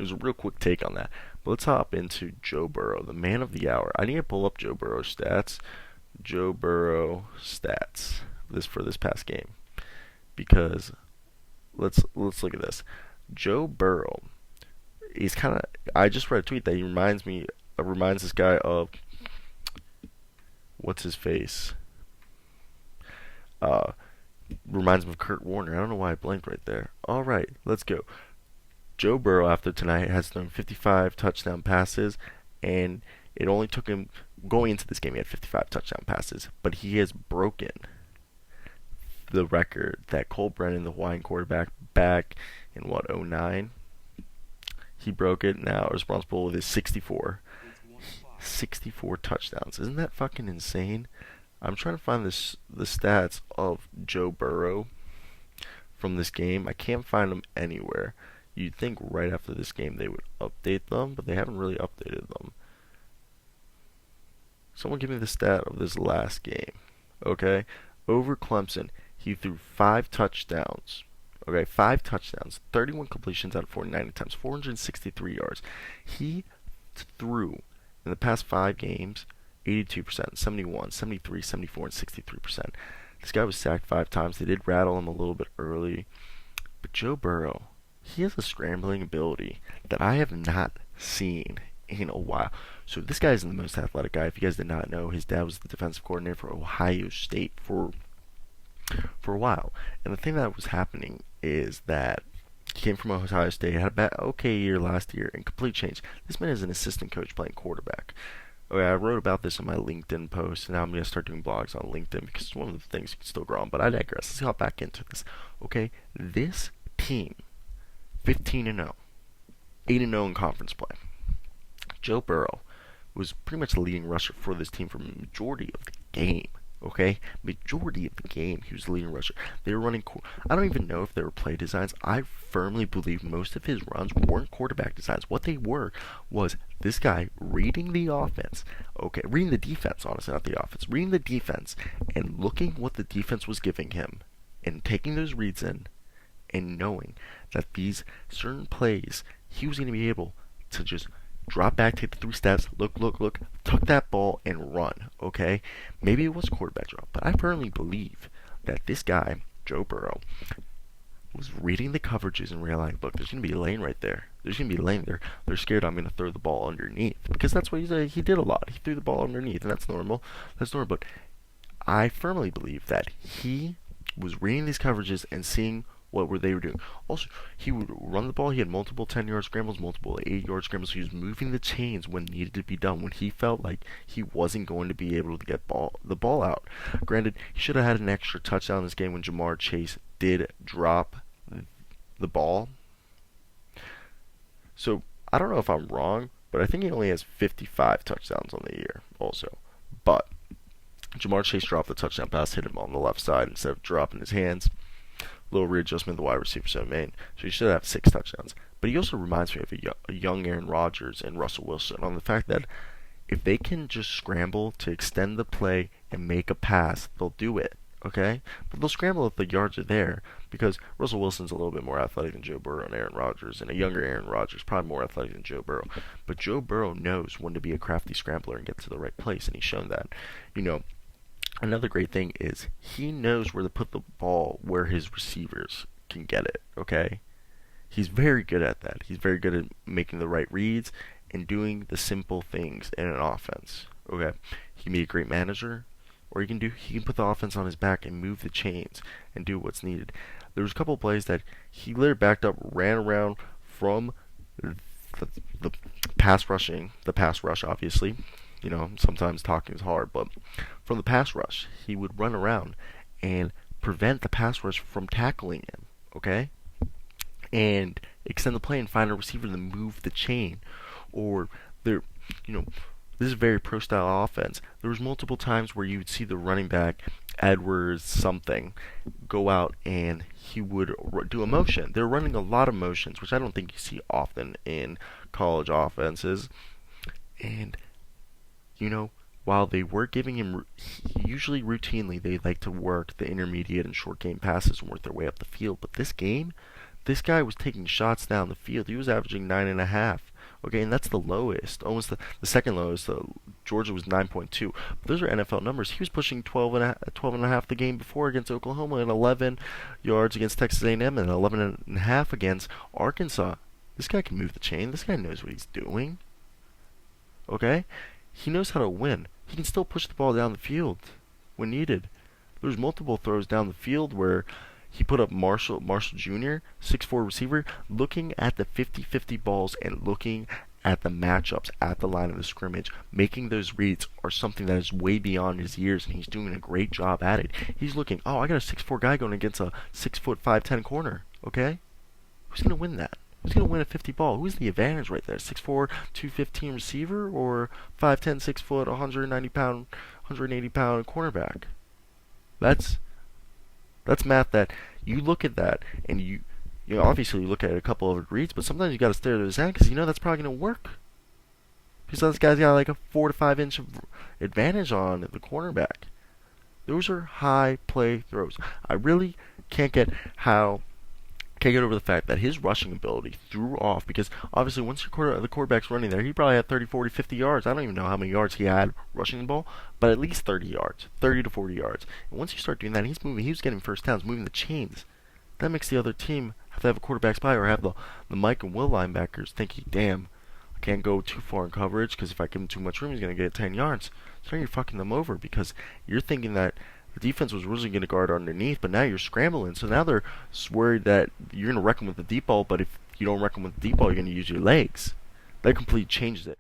There's a real quick take on that. But let's hop into Joe Burrow, the man of the hour. I need to pull up Joe Burrow's stats. Joe Burrow stats for this past game, because let's look at this. Joe Burrow, he's kind of. I just read a tweet that he reminds this guy of what's his face. Uh, Reminds him of Kurt Warner. I don't know why I blanked right there. All right, let's go. Joe Burrow after tonight has thrown 55 touchdown passes, and it only took him going into this game. He had 55 touchdown passes, but he has broken the record that Cole Brennan, the Hawaiian quarterback, back in what, '09. He broke it. Now responsible with his 64 touchdowns. Isn't that fucking insane? I'm trying to find the stats of Joe Burrow from this game. I can't find them anywhere. You'd think right after this game they would update them, but they haven't really updated them. Someone give me the stat of this last game. Okay? Over Clemson, he threw 5 touchdowns. Okay, 5 touchdowns, 31 completions out of 49 attempts, 463 yards. He threw in the past 5 games 82%, 71, 73, 74, and 63%. This guy was sacked 5 times. They did rattle him a little bit early. But Joe Burrow, he has a scrambling ability that I have not seen in a while. So this guy isn't the most athletic guy. If you guys did not know, his dad was the defensive coordinator for Ohio State for a while. And the thing that was happening is that he came from Ohio State, had a okay year last year, and complete change. This man is an assistant coach playing quarterback. Okay, I wrote about this in my LinkedIn post, and now I'm going to start doing blogs on LinkedIn because it's one of the things you can still grow on, but I digress. Let's hop back into this. Okay, this team, 15-0, 8-0 in conference play. Joe Burrow was pretty much the leading rusher for this team for the majority of the game. Okay, majority of the game he was the leading rusher. They were running. I don't even know if they were play designs. I firmly believe most of his runs weren't quarterback designs. What they were was this guy reading the offense. Okay, reading the defense. Honestly, not the offense. Reading the defense and looking what the defense was giving him, and taking those reads in, and knowing that these certain plays he was going to be able to just drop back, take the 3 steps, look, tuck that ball, and run, okay? Maybe it was quarterback draw, but I firmly believe that this guy, Joe Burrow, was reading the coverages and realizing, look, there's going to be a lane right there. There's going to be a lane there. They're scared I'm going to throw the ball underneath, because that's what he did a lot. He threw the ball underneath, and that's normal. But I firmly believe that he was reading these coverages and seeing what they were doing. Also, he would run the ball. He had multiple 10-yard scrambles, multiple 8-yard scrambles. He was moving the chains when needed to be done, when he felt like he wasn't going to be able to get the ball out. Granted, he should have had an extra touchdown in this game when Jamar Chase did drop the ball. So, I don't know if I'm wrong, but I think he only has 55 touchdowns on the year also. But Jamar Chase dropped the touchdown pass, hit him on the left side instead of dropping his hands. Little readjustment of the wide receiver so main. So he should have 6 touchdowns. But he also reminds me of a young Aaron Rodgers and Russell Wilson on the fact that if they can just scramble to extend the play and make a pass, they'll do it. Okay? But they'll scramble if the yards are there, because Russell Wilson's a little bit more athletic than Joe Burrow and Aaron Rodgers, and a younger Aaron Rodgers probably more athletic than Joe Burrow. But Joe Burrow knows when to be a crafty scrambler and get to the right place, and he's shown that. Another great thing is he knows where to put the ball where his receivers can get it, okay? He's very good at that. He's very good at making the right reads and doing the simple things in an offense, okay? He can be a great manager, or he can put the offense on his back and move the chains and do what's needed. There was a couple of plays that he literally backed up, ran around from the pass rush, obviously. Sometimes talking is hard, but from the pass rush, he would run around and prevent the pass rush from tackling him, okay? And extend the play and find a receiver to move the chain. Or this is a very pro-style offense. There was multiple times where you would see the running back, Edwards something, go out and he would do a motion. They're running a lot of motions, which I don't think you see often in college offenses. And while they were giving him, usually routinely, they like to work the intermediate and short game passes and work their way up the field. But this game, This guy was taking shots down the field. He was averaging 9.5. Okay, and that's the lowest, almost the second lowest. Georgia was 9.2. But those are NFL numbers. He was pushing 12 and a half the game before against Oklahoma, and 11 yards against Texas A&M, and 11.5 against Arkansas. This guy can move the chain. This guy knows what he's doing. Okay, he knows how to win. He can still push the ball down the field when needed. There's multiple throws down the field where he put up Marshall Jr., 6'4" receiver, looking at the 50-50 balls and looking at the matchups at the line of the scrimmage. Making those reads are something that is way beyond his years, and he's doing a great job at it. He's looking, oh, I got a 6'4" guy going against a 6'5", 5'10" corner. Okay? Who's going to win that? Who's going to win a 50 ball? Who's the advantage right there? 6'4", 215 receiver or 5'10", 6 foot, 190-pound, 180-pound cornerback? That's math that you look at that and you know, obviously you look at a couple of reads, but sometimes you got to stare at his hand because you know that's probably going to work. Because this guy's got like a 4 to 5 inch advantage on the cornerback. Those are high play throws. I really can't get over the fact that his rushing ability threw off, because obviously once the quarterback's running there, he probably had 30, 40, 50 yards. I don't even know how many yards he had rushing the ball, but at least 30 yards, 30 to 40 yards. And once you start doing that, he was getting first downs, moving the chains. That makes the other team have to have a quarterback spy or have the Mike and Will linebackers thinking, damn, I can't go too far in coverage because if I give him too much room, he's going to get 10 yards. So now you're fucking them over because you're thinking that the defense was originally going to guard underneath, but now you're scrambling. So now they're worried that you're going to wreck them with the deep ball, but if you don't wreck them with the deep ball, you're going to use your legs. That completely changes it.